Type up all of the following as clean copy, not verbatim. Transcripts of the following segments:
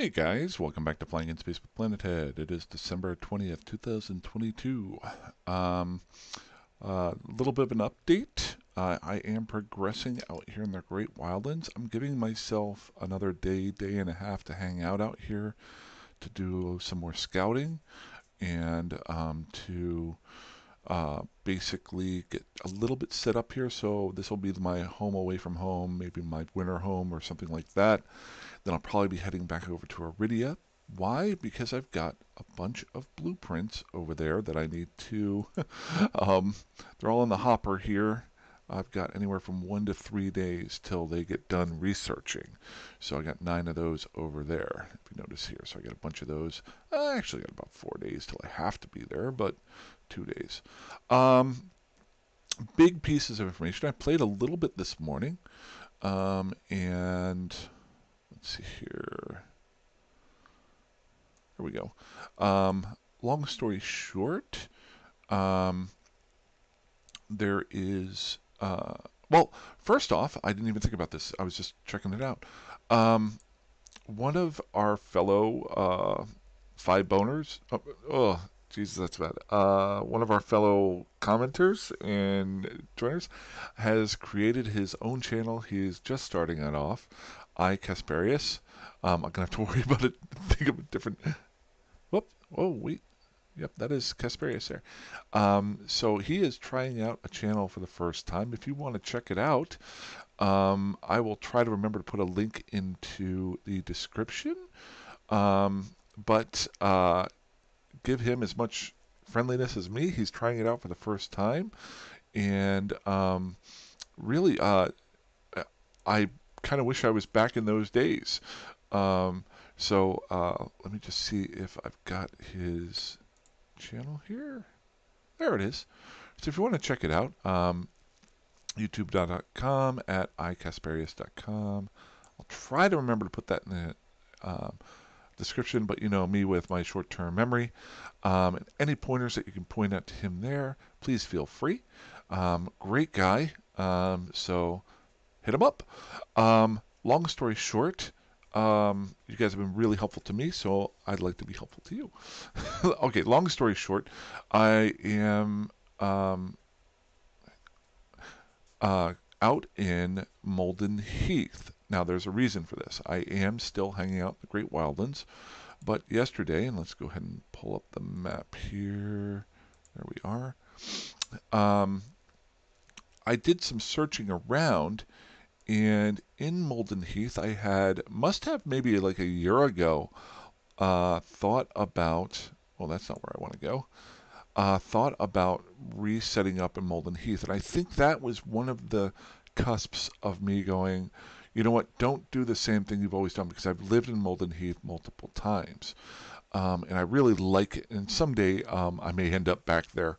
Hey guys, welcome back to Flying in Space with Planet Head. It is December 20th, 2022. Um, a little bit of an update. I am progressing out here in the Great Wildlands. I'm giving myself another day and a half to hang out here to do some more scouting and to basically get a little bit set up here. So this will be my home away from home, maybe my winter home or something like that. Then I'll probably be heading back over to Iridia. Why? Because I've got a bunch of blueprints over there that I need to. um, they're all in the hopper here. I've got anywhere from 1 to 3 days till they get done researching. So I got 9 of those over there, if you notice here. So I got a bunch of those. I actually got about 4 days till I have to be there, but 2 days. Um, Big pieces of information. I played a little bit this morning, and let's see here. There we go. Um, Long story short, um, there is. Well, first off, I didn't even think about this. I was just checking it out. Um, One of our fellow five boners. Oh, Jesus, that's bad. One of our fellow commenters and joiners has created his own channel. He's just starting it off. Casparius. I'm gonna have to worry about it. Think of a different. Whoop. Oh, wait. Yep, that is Casparius there. So he is trying out a channel for the first time. If you want to check it out, I will try to remember to put a link into the description. But give him as much friendliness as me. He's trying it out for the first time. And really, I kind of wish I was back in those days. Um, Let me just see if I've got his channel here. There it is. So if you want to check it out, youtube.com at icasparius.com. I'll try to remember to put that in the description, but you know me with my short-term memory. And any pointers that you can point out to him there, please feel free. Great guy. So hit him up. Long story short, you guys have been really helpful to me, so I'd like to be helpful to you. Okay, long story short, I am out in Molden Heath. Now, there's a reason for this. I am still hanging out in the Great Wildlands, but yesterday, and let's go ahead and pull up the map here. There we are. Um, I did some searching around, and in Molden Heath, must have maybe like a year ago, thought about, well, that's not where I want to go, thought about resetting up in Molden Heath. And I think that was one of the cusps of me going, you know what, don't do the same thing you've always done, because I've lived in Molden Heath multiple times. And I really like it. And someday I may end up back there.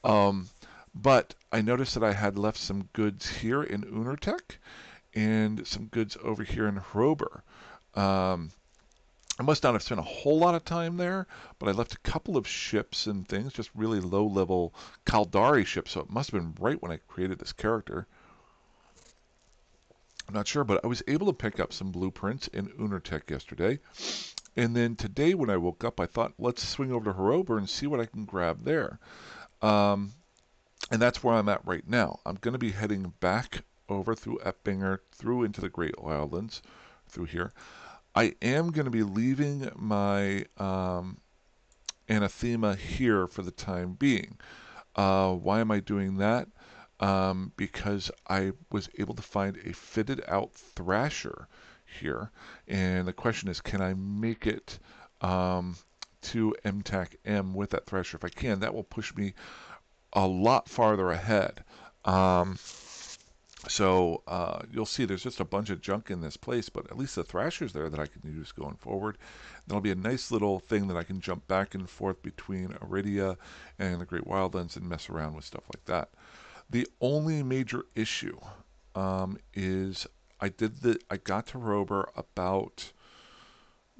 Um, but I noticed that I had left some goods here in Unertech and some goods over here in Hrober. Um, I must not have spent a whole lot of time there, but I left a couple of ships and things, just really low-level Kaldari ships, so it must have been right when I created this character. I'm not sure, but I was able to pick up some blueprints in Unertech yesterday. And then today when I woke up, I thought, let's swing over to Hrober and see what I can grab there. Um, and that's where I'm at right now. I'm going to be heading back over through Eppinger, through into the Great Wildlands, through here. I am going to be leaving my anathema here for the time being. Why am I doing that? Because I was able to find a fitted out thrasher here. And the question is, can I make it to MTAC M with that thrasher? If I can, that will push me a lot farther ahead. You'll see there's just a bunch of junk in this place, but at least the thrasher's there that I can use going forward. That'll be a nice little thing that I can jump back and forth between Iridia and the Great Wildlands and mess around with stuff like that. The only major issue is I got to Rober about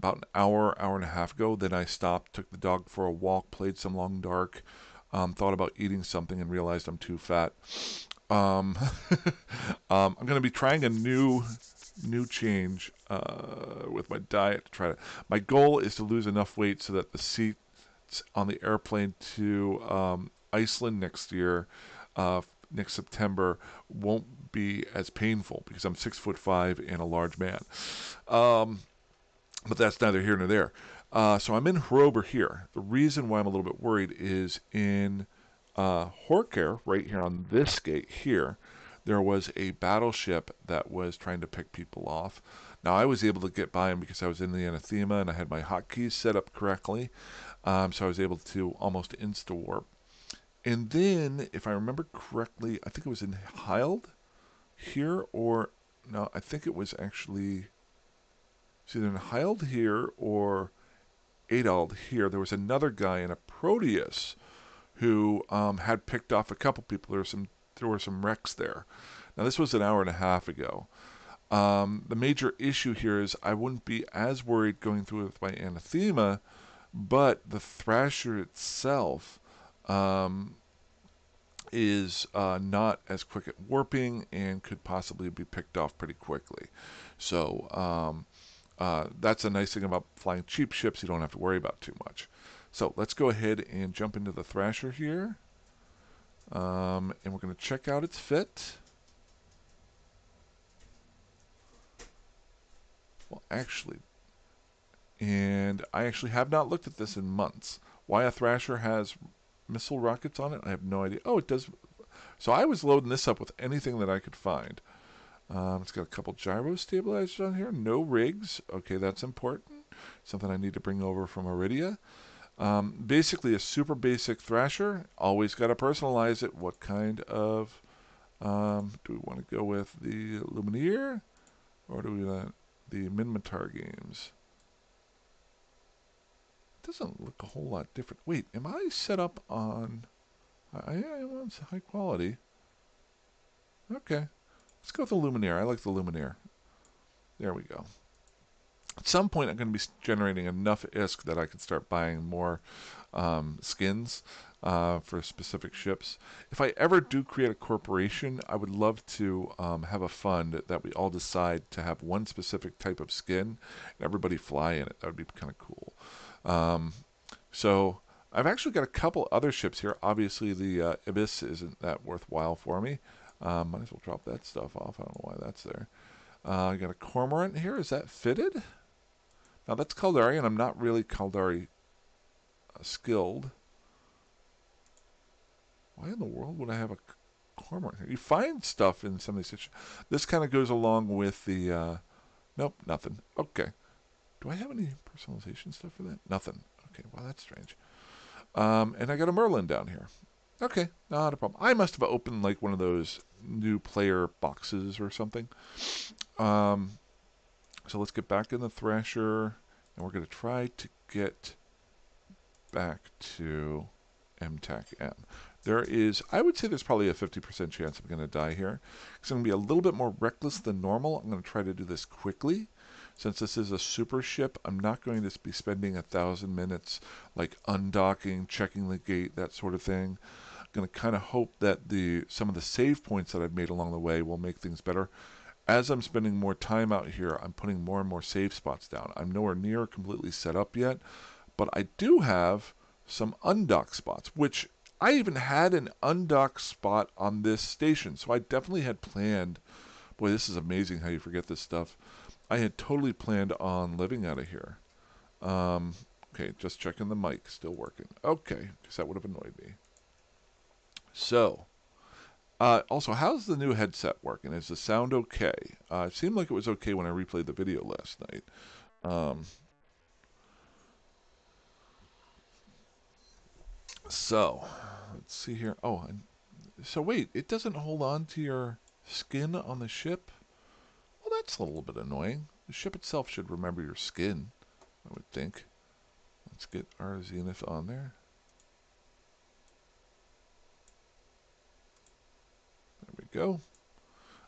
an hour and a half ago. Then I stopped, took the dog for a walk, played some Long Dark, thought about eating something and realized I'm too fat. Um, I'm going to be trying a new change. with my diet to try to. My goal is to lose enough weight so that the seats on the airplane to Iceland next year, next September, won't be as painful because I'm 6'5" and a large man. Um, but that's neither here nor there. So I'm in Hrober here. The reason why I'm a little bit worried is in Horker, right here on this gate here, there was a battleship that was trying to pick people off. Now I was able to get by him because I was in the anathema and I had my hotkeys set up correctly, so I was able to almost insta warp. And then, if I remember correctly, I think it was in Hild here, or no, I think it was actually it's either in Hild here or Adald here. There was another guy in a Proteus who had picked off a couple people. There were some wrecks there. Now this was an hour and a half ago. The major issue here is I wouldn't be as worried going through with my anathema, but the Thrasher itself is not as quick at warping and could possibly be picked off pretty quickly. So that's a nice thing about flying cheap ships. You don't have to worry about too much. So let's go ahead and jump into the Thrasher here. And we're going to check out its fit. Well, actually, and I actually have not looked at this in months. Why a Thrasher has missile rockets on it, I have no idea. Oh, it does. So I was loading this up with anything that I could find. It's got a couple gyro stabilizers on here. No rigs. Okay, that's important. Something I need to bring over from Iridia. Basically, a super basic Thrasher. Always got to personalize it. What kind of... do we want to go with the Lumineer? Or do we want the Minmatar games? It doesn't look a whole lot different. Wait, am I set up on... I am on high quality. Okay. Let's go with the Lumineer. I like the Lumineer. There we go. At some point, I'm going to be generating enough ISK that I can start buying more skins for specific ships. If I ever do create a corporation, I would love to have a fund that we all decide to have one specific type of skin and everybody fly in it. That would be kind of cool. So I've actually got a couple other ships here. Obviously, the Ibis isn't that worthwhile for me. Might as well drop that stuff off. I don't know why that's there. I got a Cormorant here. Is that fitted? Now that's Caldari, and I'm not really Caldari skilled. Why in the world would I have a Cormorant here? You find stuff in some of these situations. This kind of goes along with the... nope, nothing. Okay. Do I have any personalization stuff for that? Nothing. Okay, well, that's strange. And I got a Merlin down here. Okay, not a problem. I must have opened like one of those new player boxes or something. So let's get back in the Thrasher, and we're going to try to get back to MTAC-M. There is, I would say there's probably a 50% chance I'm going to die here. Because I'm going to be a little bit more reckless than normal. I'm going to try to do this quickly. Since this is a super ship, I'm not going to be spending 1,000 minutes like undocking, checking the gate, that sort of thing. I'm going to kind of hope that some of the save points that I've made along the way will make things better. As I'm spending more time out here, I'm putting more and more save spots down. I'm nowhere near completely set up yet, but I do have some undock spots, which I even had an undock spot on this station. So I definitely had planned, boy, this is amazing how you forget this stuff. I had totally planned on living out of here. Okay, just checking the mic, still working. Okay, because that would have annoyed me. So, also, how's the new headset working? Is the sound okay? It seemed like it was okay when I replayed the video last night. So, let's see here. Oh, so wait, it doesn't hold on to your skin on the ship? Well, that's a little bit annoying. The ship itself should remember your skin, I would think. Let's get our Zenith on there. There we go.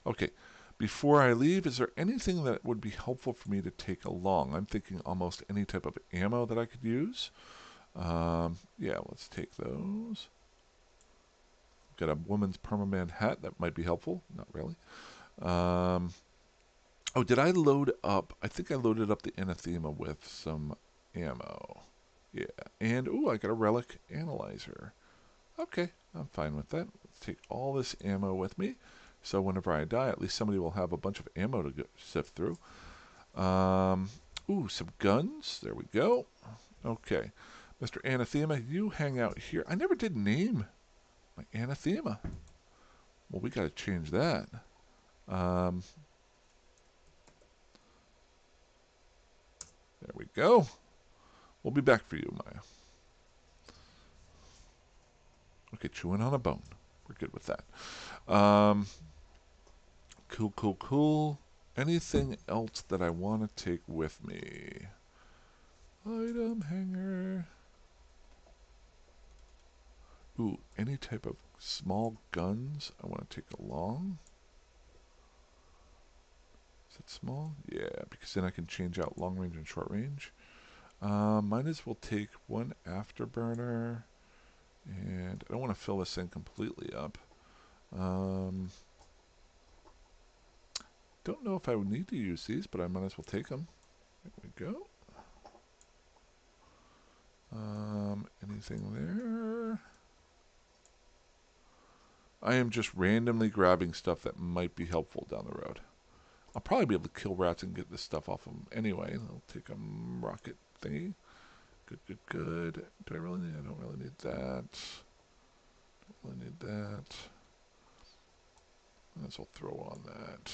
Okay, before I leave, is there anything that would be helpful for me to take along? I'm thinking almost any type of ammo that I could use. Yeah, let's take those. Got a woman's permaman hat. That might be helpful. Not really. Oh, did I load up? I think I loaded up the anathema with some ammo. Yeah, and ooh, I got a relic analyzer. Okay, I'm fine with that. Let's take all this ammo with me, so whenever I die, at least somebody will have a bunch of ammo to sift through. Um, ooh, some guns. There we go. Okay, Mr. Anathema, you hang out here. I never did name my Anathema. Well, we got to change that. Um, there we go. We'll be back for you, Maya. Okay, chewing on a bone. We're good with that. Cool, cool, cool. Anything else that I want to take with me? Item hanger. Ooh, any type of small guns I want to take along. Is it small? Yeah, because then I can change out long range and short range. Might as well take one afterburner. And I don't want to fill this thing completely up. Don't know if I would need to use these, but I might as well take them. There we go. Anything there? I am just randomly grabbing stuff that might be helpful down the road. I'll probably be able to kill rats and get this stuff off them anyway. I'll take a rocket thingy. Good, good, good. Do I really need? I don't really need that. Don't really need that. Might as well throw on that.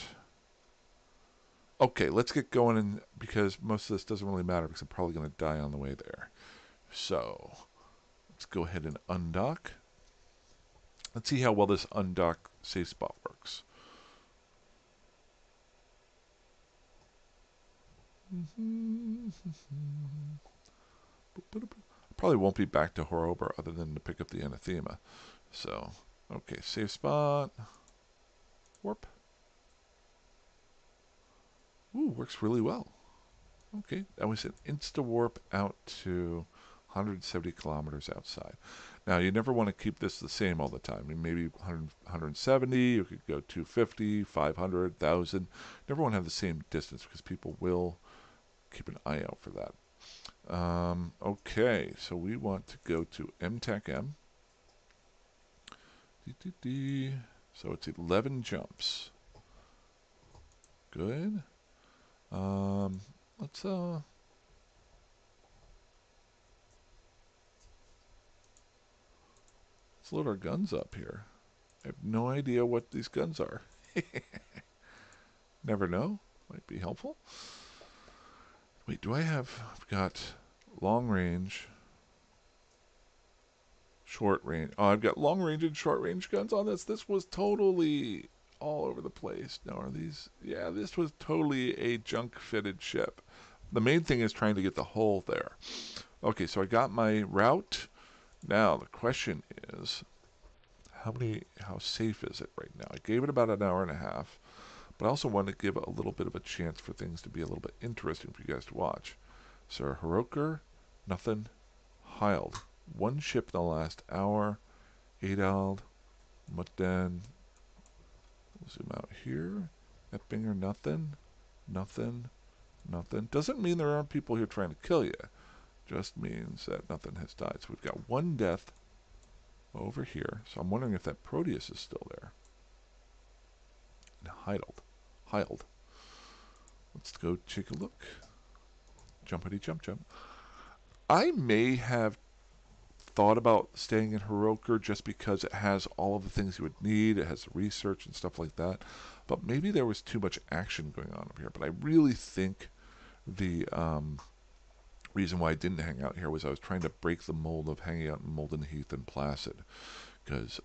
Okay, let's get going, and because most of this doesn't really matter because I'm probably going to die on the way there. So let's go ahead and undock. Let's see how well this undock safe spot works. Probably won't be back to Horober other than to pick up the anathema. So, okay, safe spot. Warp. Ooh, works really well. Okay, that was an insta-warp out to 170 kilometers outside. Now, you never want to keep this the same all the time. I mean, maybe 100, 170, you could go 250, 500, 1,000. Never want to have the same distance because people will keep an eye out for that. Okay, so we want to go to MTech M. So it's 11 jumps. Good. Let's load our guns up here. I have no idea what these guns are. Never know. Might be helpful. Wait, do I have... I've got long range, short range. Oh, I've got long range and short range guns on this. This was totally all over the place. Now, are these... Yeah, this was totally a junk fitted ship. The main thing is trying to get the hull there. Okay, so I got my route. Now, the question is, how safe is it right now? I gave it about an hour and a half. But I also want to give a little bit of a chance for things to be a little bit interesting for you guys to watch. So Hiroker, nothing. Hild, one ship in the last hour. Adald, Mutden. We'll zoom out here. Eppinger, nothing. Nothing. Nothing. Doesn't mean there aren't people here trying to kill you. Just means that nothing has died. So we've got one death over here. So I'm wondering if that Proteus is still there. And Hild. Let's go take a look. Jumpity jump jump. I may have thought about staying in Heroker just because it has all of the things you would need. It has research and stuff like that. But maybe there was too much action going on over here. But I really think the reason why I didn't hang out here was I was trying to break the mold of hanging out in Molden, Heath, and Placid. Because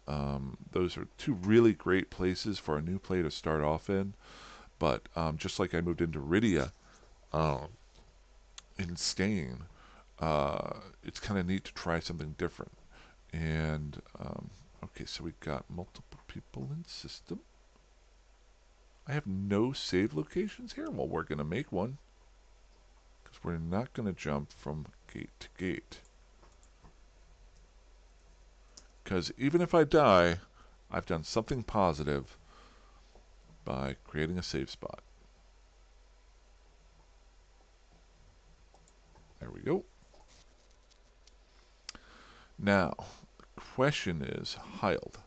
those are two really great places for a new player to start off in. But just like I moved into Rydia, in staying, it's kind of neat to try something different. And okay, so we got multiple people in system. I have no save locations here. Well, we're going to make one because we're not going to jump from gate to gate. Because even if I die, I've done something positive by creating a save spot. Now, the question is Hild.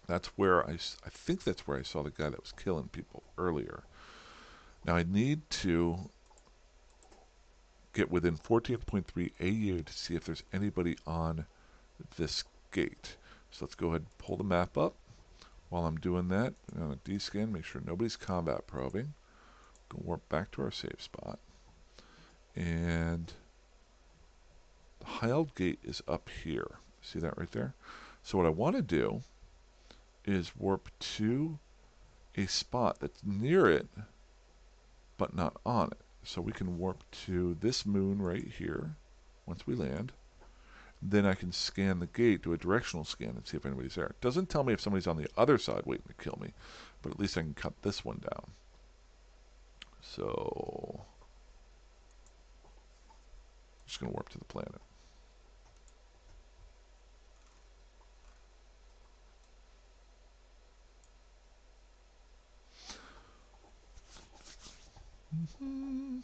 That's where I think that's where I saw the guy that was killing people earlier. Now I need to get within 14.3 AU to see if there's anybody on this gate. So let's go ahead and pull the map up. While I'm doing that, I'm going to descan, make sure nobody's combat probing. Go warp back to our save spot. And the Hild gate is up here. See that right there? So what I want to do is warp to a spot that's near it, but not on it. So we can warp to this moon right here once we land. Then I can scan the gate, do a directional scan, and see if anybody's there. It doesn't tell me if somebody's on the other side waiting to kill me, but at least I can cut this one down. So, I'm just going to warp to the planet. Mm-hmm.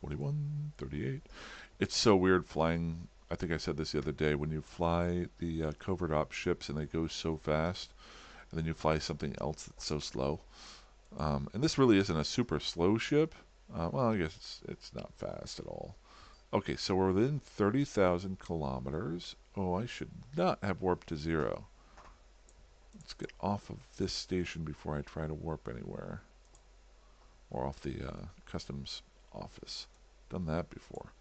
41, 38. It's so weird flying. I think I said this the other day. When you fly the covert op ships and they go so fast, and then you fly something else that's so slow. And this really isn't a super slow ship. Well, I guess it's not fast at all. Okay, so we're within 30,000 kilometers. Oh, I should not have warped to 0. Let's get off of this station before I try to warp anywhere. Or off the customs office. Done that before.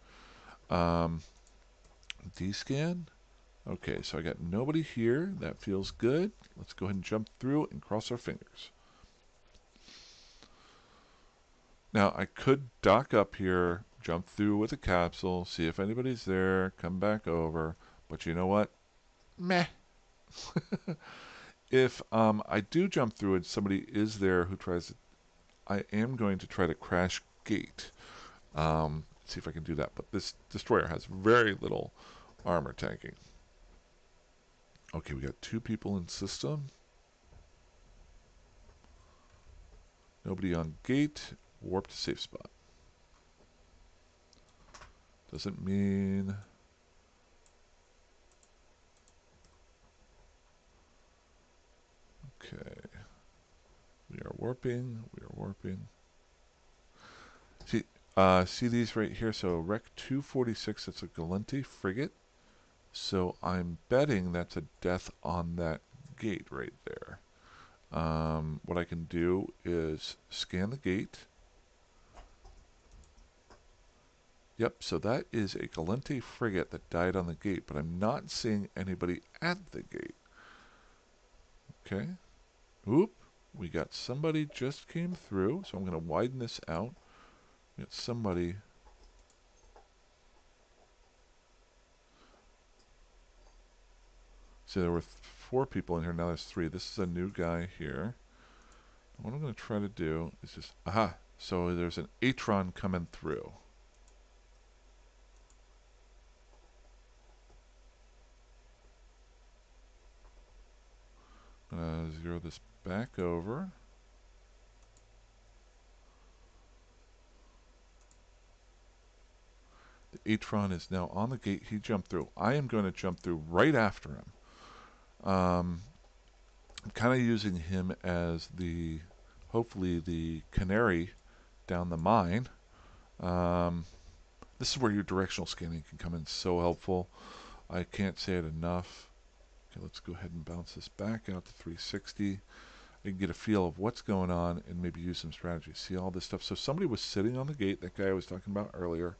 Descan. Okay, so I got nobody here. That feels good. Let's go ahead and jump through and cross our fingers. Now, I could dock up here, jump through with a capsule, see if anybody's there, come back over. But you know what? Meh. If I do jump through and somebody is there who tries to, I am going to try to crash gate. See if I can do that. But this destroyer has very little armor tanking. Okay, we got 2 people in system. Nobody on gate. Warp to safe spot. Doesn't mean... Okay. We are warping. We are warping. See these right here? So Rec 246, that's a Galenti frigate. So I'm betting that's a death on that gate right there. What I can do is scan the gate. Yep, so that is a Galenti frigate that died on the gate, but I'm not seeing anybody at the gate. Okay. Oop. We got somebody just came through, so I'm going to widen this out. We got somebody. So there were 4 people in here, now there's 3. This is a new guy here. What I'm going to try to do is just, aha, so there's an Atron coming through. I'm going to zero this back over. The Atron is now on the gate. He jumped through. I am going to jump through right after him. I'm kind of using him as the, hopefully the canary down the mine. This is where your directional scanning can come in so helpful. I can't say it enough. Okay, let's go ahead and bounce this back out to 360. I can get a feel of what's going on and maybe use some strategy. See all this stuff. So somebody was sitting on the gate, that guy I was talking about earlier.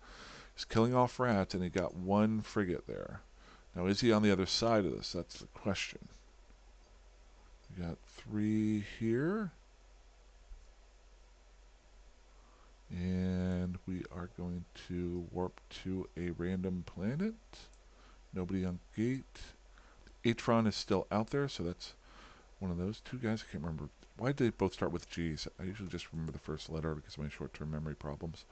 He's killing off rats and he got 1 frigate there. Now is he on the other side of this? That's the question. We got 3 here. And we are going to warp to a random planet. Nobody on gate. Atron is still out there, so that's one of those 2 guys. I can't remember. Why did they both start with G's? I usually just remember the first letter because of my short-term memory problems.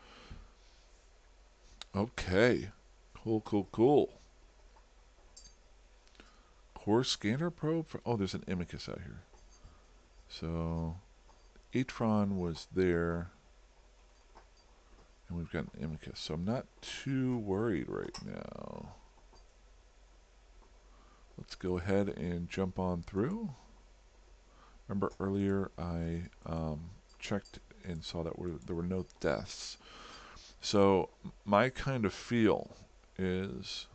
Okay. Cool, cool, cool. Core scanner probe? Oh, there's an Amicus out here. So, Atron was there. And we've got an Amicus. So I'm not too worried right now. Let's go ahead and jump on through. Remember earlier I checked and saw that there were no deaths. So my kind of feel is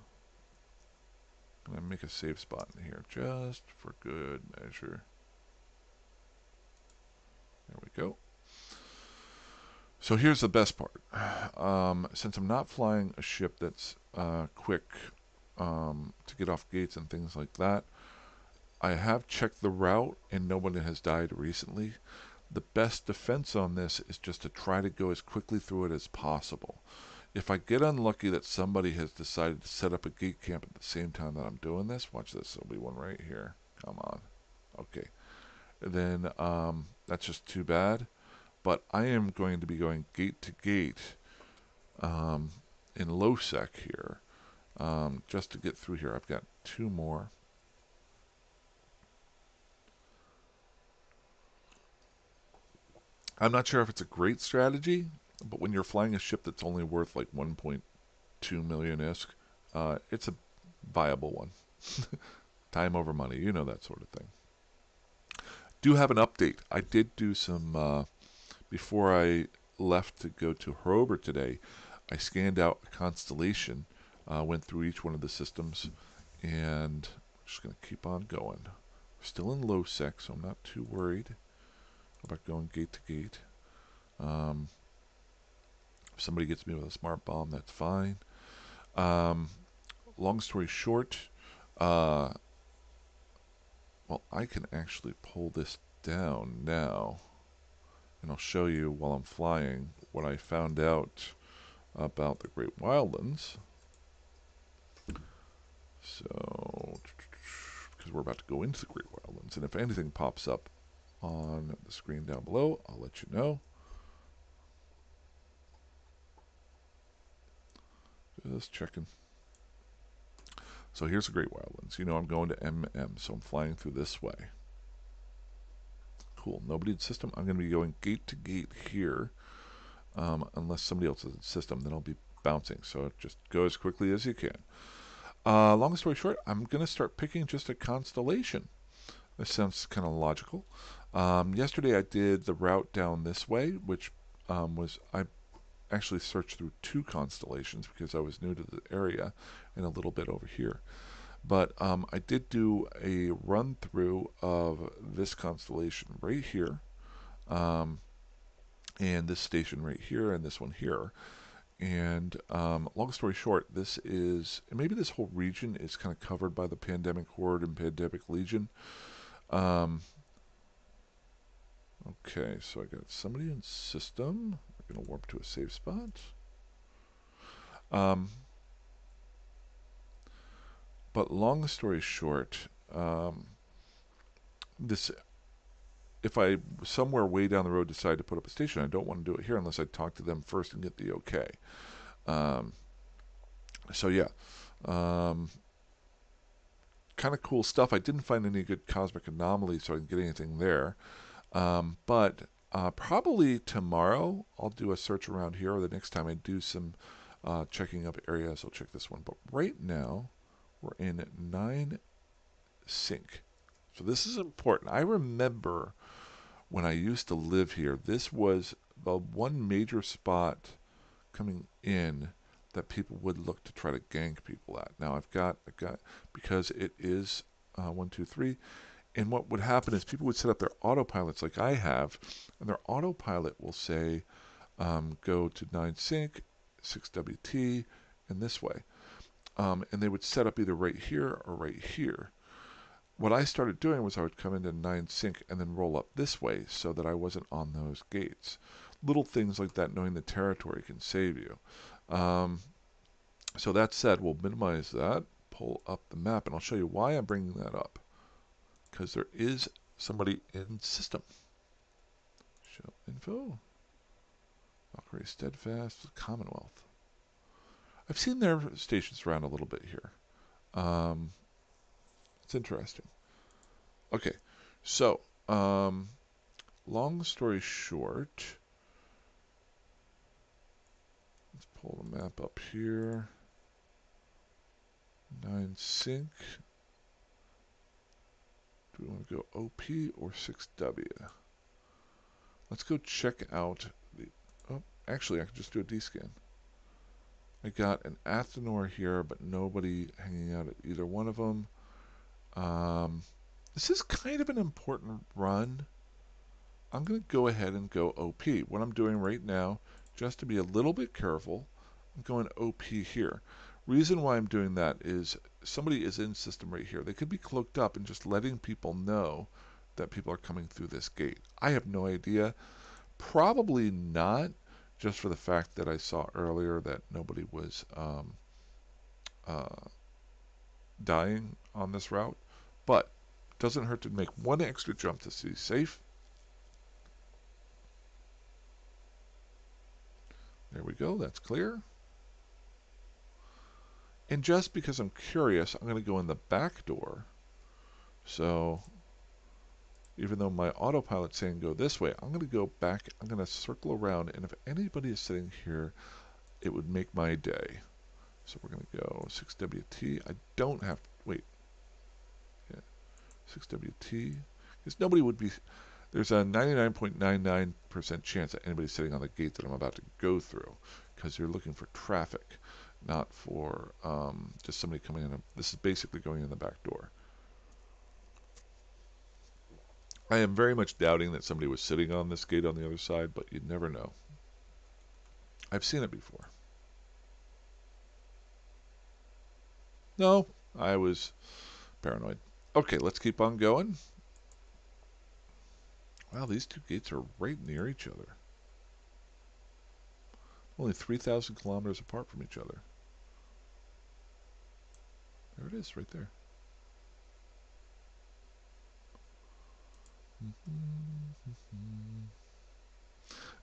I'm going to make a save spot in here just for good measure. There we go. So here's the best part. Since I'm not flying a ship that's quick to get off gates and things like that, I have checked the route and nobody has died recently. The best defense on this is just to try to go as quickly through it as possible. If I get unlucky that somebody has decided to set up a gate camp at the same time that I'm doing this, watch this, there'll be one right here. Come on. Okay. Then that's just too bad. But I am going to be going gate to gate in Lowsec here just to get through here. I've got two more. I'm not sure if it's a great strategy, but when you're flying a ship that's only worth like 1.2 million ISK, it's a viable one. Time over money, you know, that sort of thing. Do have an update. I did do some, before I left to go to Hrober today, I scanned out a constellation, went through each one of the systems, and I'm just going to keep on going. We're still in low sec, so I'm not too worried about going gate to gate. If somebody gets me with a smart bomb, that's fine. Long story short, well, I can actually pull this down now, and I'll show you while I'm flying what I found out about the Great Wildlands. So, because we're about to go into the Great Wildlands, and if anything pops up on the screen down below, I'll let you know. Just checking. So here's the Great Wildlands. You know I'm going to MM, so I'm flying through this way. Cool. Nobody in system. I'm going to be going gate to gate here, unless somebody else is in system. Then I'll be bouncing. So just go as quickly as you can. Long story short, I'm going to start picking just a constellation. This sounds kind of logical. Yesterday I did the route down this way, which I actually searched through two constellations because I was new to the area and a little bit over here. But I did do a run through of this constellation right here, and this station right here, and this one here. And long story short, this is maybe this whole region is kind of covered by the Pandemic Horde and Pandemic Legion. Okay, so I got somebody in system. We're going to warp to a safe spot. But long story short, this if I somewhere way down the road decide to put up a station, I don't want to do it here unless I talk to them first and get the okay. So yeah, kind of cool stuff. I didn't find any good cosmic anomalies, so I didn't get anything there. But probably tomorrow I'll do a search around here, or the next time I do some checking up areas, I'll check this one. But right now, we're in 9 sync. So this is important. I remember when I used to live here, this was the one major spot coming in that people would look to try to gank people at. Now I've got because it is 1, 2, 3. And what would happen is people would set up their autopilots like I have, and their autopilot will say, go to 9 sync, 6 WT, and this way. And they would set up either right here or right here. What I started doing was I would come into 9 sync and then roll up this way so that I wasn't on those gates. Little things like that, knowing the territory can save you. So that said, we'll minimize that, pull up the map, and I'll show you why I'm bringing that up. Because there is somebody in system. Show info. Valkyrie Steadfast, Commonwealth. I've seen their stations around a little bit here. It's interesting. Okay, so long story short, let's pull the map up here. 9 sync. Do we want to go OP or 6W? Let's go check out the... Oh, actually, I could just do a D-scan. I got an Athenor here, but nobody hanging out at either one of them. This is kind of an important run. I'm going to go ahead and go OP. What I'm doing right now, just to be a little bit careful, I'm going OP here. Reason why I'm doing that is somebody is in system right here. They could be cloaked up and just letting people know that people are coming through this gate. I have no idea. Probably not, just for the fact that I saw earlier that nobody was dying on this route. But doesn't hurt to make one extra jump to see safe. There we go, that's clear. And just because I'm curious, I'm going to go in the back door. So even though my autopilot's saying go this way, I'm going to go back, I'm going to circle around, and if anybody is sitting here, it would make my day. So we're going to go 6WT. I don't have to, wait. Yeah, 6WT. Because nobody would be, there's a 99.99% chance that anybody's sitting on the gate that I'm about to go through, because you're looking for traffic, not for just somebody coming in. This is basically going in the back door. I am very much doubting that somebody was sitting on this gate on the other side, but you never know. I've seen it before. No, I was paranoid. Okay, let's keep on going. Wow, these two gates are right near each other. Only 3,000 kilometers apart from each other. There it is, right there.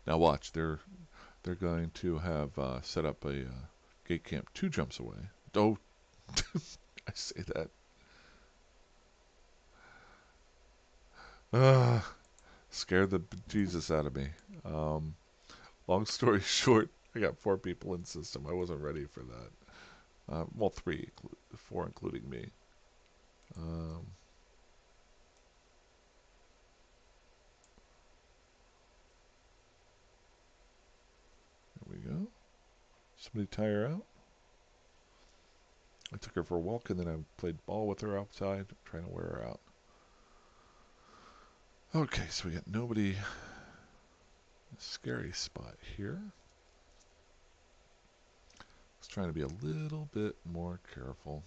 Now watch, they're going to have set up a gate camp 2 jumps away. Oh, I say that. Scared the Jesus out of me. Long story short, I got 4 people in system. I wasn't ready for that. Well, 4 including me. There we go. Somebody tie her out. I took her for a walk and then I played ball with her outside, trying to wear her out. Okay, so we got nobody. Scary spot here. Just trying to be a little bit more careful.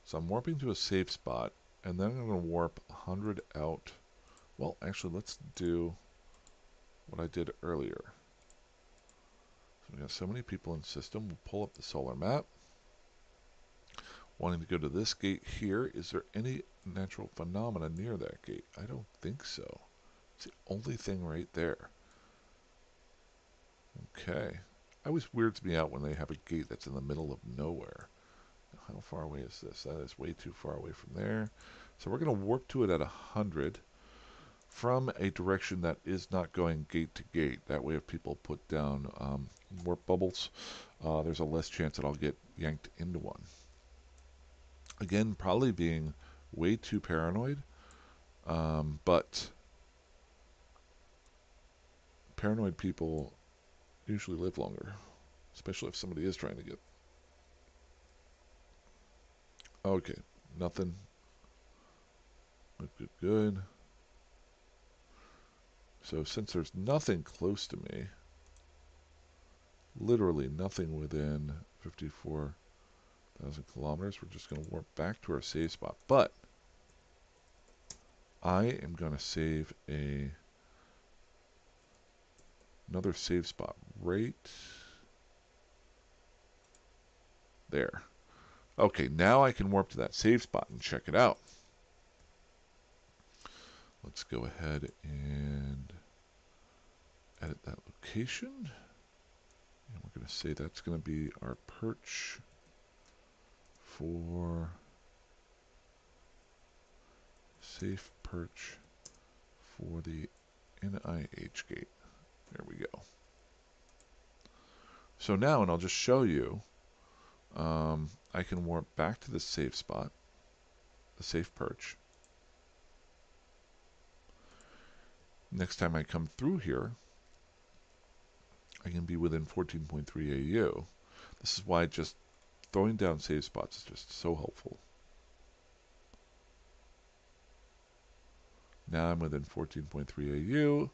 So I'm warping to a safe spot, and then I'm going to warp 100 out. Well, actually, let's do what I did earlier. So we got so many people in system. We'll pull up the solar map. Wanting to go to this gate here. Is there any natural phenomena near that gate? I don't think so. It's the only thing right there. Okay. Always weirds me out when they have a gate that's in the middle of nowhere. How far away is this? That is way too far away from there. So we're going to warp to it at 100 from a direction that is not going gate to gate. That way if people put down warp bubbles, there's a less chance that I'll get yanked into one. Again, probably being way too paranoid, but paranoid people usually live longer, especially if somebody is trying to get... Okay, nothing. Good, good, good. So since there's nothing close to me, literally nothing within 54,000 kilometers, we're just going to warp back to our save spot. But I am going to save another save spot right there. Okay, now I can warp to that save spot and check it out. Let's go ahead and edit that location. And we're going to say that's going to be our perch for safe perch for the NIH gate. There we go. So now, and I'll just show you, I can warp back to the safe spot. the safe perch. Next time I come through here, I can be within 14.3 AU. This is why just throwing down save spots is just so helpful. Now I'm within 14.3 AU,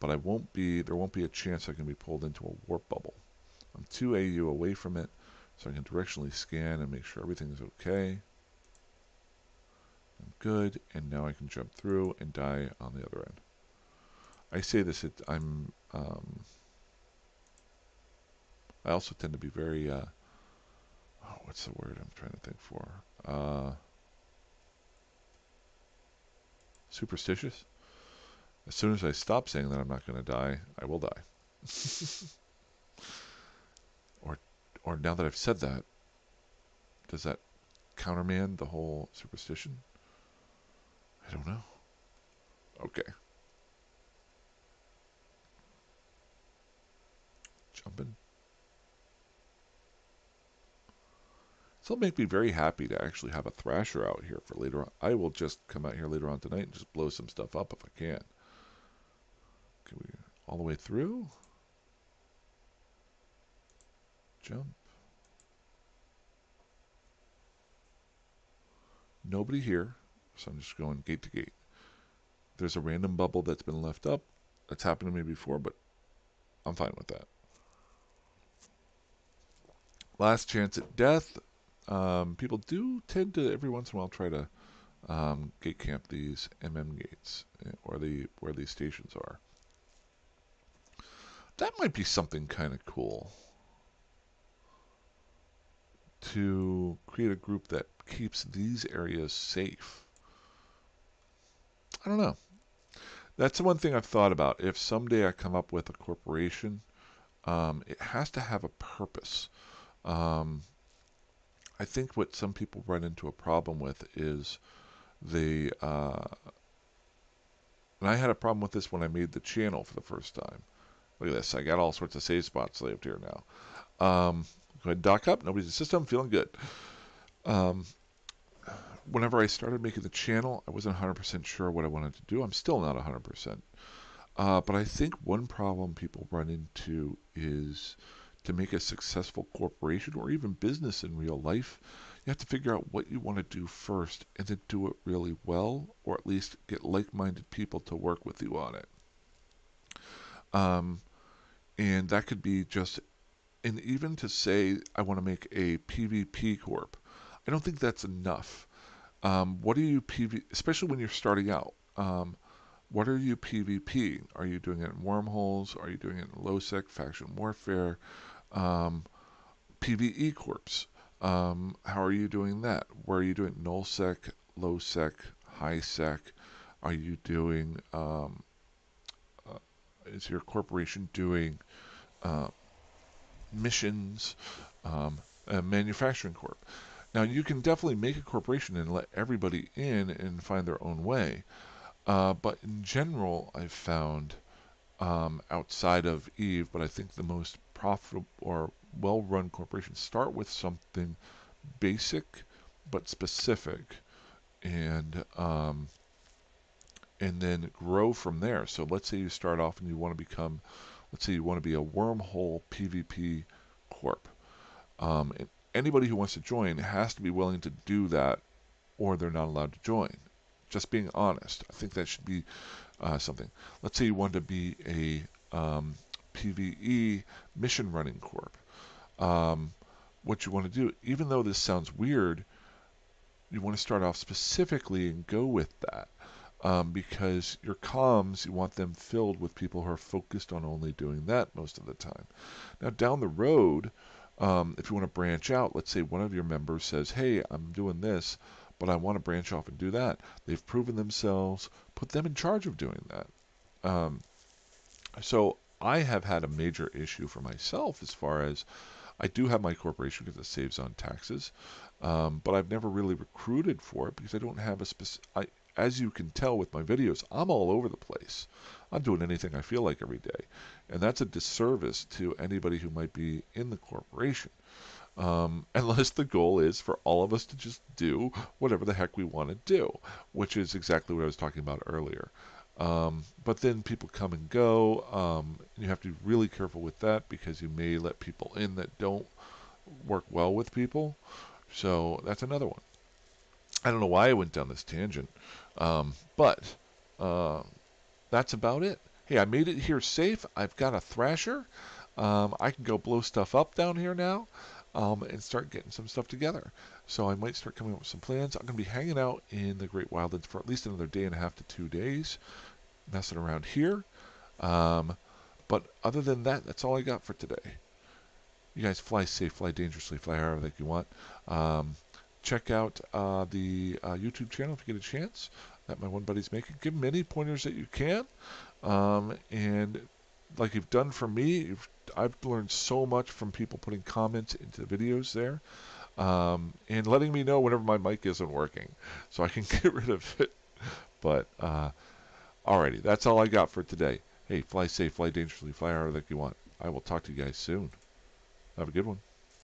but there won't be a chance I can be pulled into a warp bubble. I'm 2 AU away from it, so I can directionally scan and make sure everything's okay. I'm good, and now I can jump through and die on the other end. I say this, I also tend to be very, what's the word I'm trying to think for? Superstitious. As soon as I stop saying that I'm not going to die, I will die. or now that I've said that, does that countermand the whole superstition? I don't know. Okay. Jumping. So it'll make me very happy to actually have a thrasher out here for later on. I will just come out here later on tonight and just blow some stuff up if I can. Can we all the way through? Jump. Nobody here, so I'm just going gate to gate. There's a random bubble that's been left up. That's happened to me before, but I'm fine with that. Last chance at death. People do tend to every once in a while try to gate camp these gates or where these stations are. That might be something kind of cool to create a group that keeps these areas safe. I don't know. That's the one thing I've thought about. If someday I come up with a corporation, it has to have a purpose. I think what some people run into a problem with is and I had a problem with this when I made the channel for the first time. Look at this. I got all sorts of save spots saved here now. Go ahead, dock up. Nobody's in the system. Feeling good. Whenever I started making the channel, I wasn't 100% sure what I wanted to do. I'm still not 100%. But I think one problem people run into is to make a successful corporation or even business in real life, you have to figure out what you want to do first and then do it really well, or at least get like-minded people to work with you on it. And that could be just, and even to say I want to make a PvP corp, I don't think that's enough. What are you especially when you're starting out? What are you PvP? Are you doing it in wormholes? Are you doing it in Lowsec, faction warfare, PvE corps? How are you doing that? Where are you doing nullsec, lowsec, highsec? Are you doing? Is your corporation doing missions? A manufacturing corp. Now you can definitely make a corporation and let everybody in and find their own way. But in general, I've found outside of Eve, but I think the most profitable or well-run corporations start with something basic but specific, and then grow from there. So let's say you start off and you want to become, let's say you want to be a wormhole PvP corp. And anybody who wants to join has to be willing to do that, or they're not allowed to join. Just being honest. I think that should be something. Let's say you want to be a PvE mission running corp. What you want to do, even though this sounds weird, you want to start off specifically and go with that. Because your comms, you want them filled with people who are focused on only doing that most of the time. Now, down the road, if you want to branch out, let's say one of your members says, hey, I'm doing this, but I want to branch off and do that. They've proven themselves, put them in charge of doing that. So I have had a major issue for myself as far as I do have my corporation because it saves on taxes, but I've never really recruited for it because I don't have a specific. as you can tell with my videos, I'm all over the place. I'm doing anything I feel like every day. And that's a disservice to anybody who might be in the corporation. Unless the goal is for all of us to just do whatever the heck we want to do, which is exactly what I was talking about earlier. But then people come and go. You have to be really careful with that because you may let people in that don't work well with people. So that's another one. I don't know why I went down this tangent, but uh, that's about it. Hey, I made it here safe. I've got a thrasher. I can go blow stuff up down here now and start getting some stuff together. So I might start coming up with some plans. I'm going to be hanging out in the Great Wildlands for at least another day and a half to 2 days, messing around here. Um, but other than that, that's all I got for today. You guys fly safe, fly dangerously, fly however you want. Um, check out the YouTube channel if you get a chance that my one buddy's making. Give him any pointers that you can. And like you've done for me, I've learned so much from people putting comments into the videos there and letting me know whenever my mic isn't working so I can get rid of it. But alrighty, that's all I got for today. Hey, fly safe, fly dangerously, fly however you want. I will talk to you guys soon. Have a good one.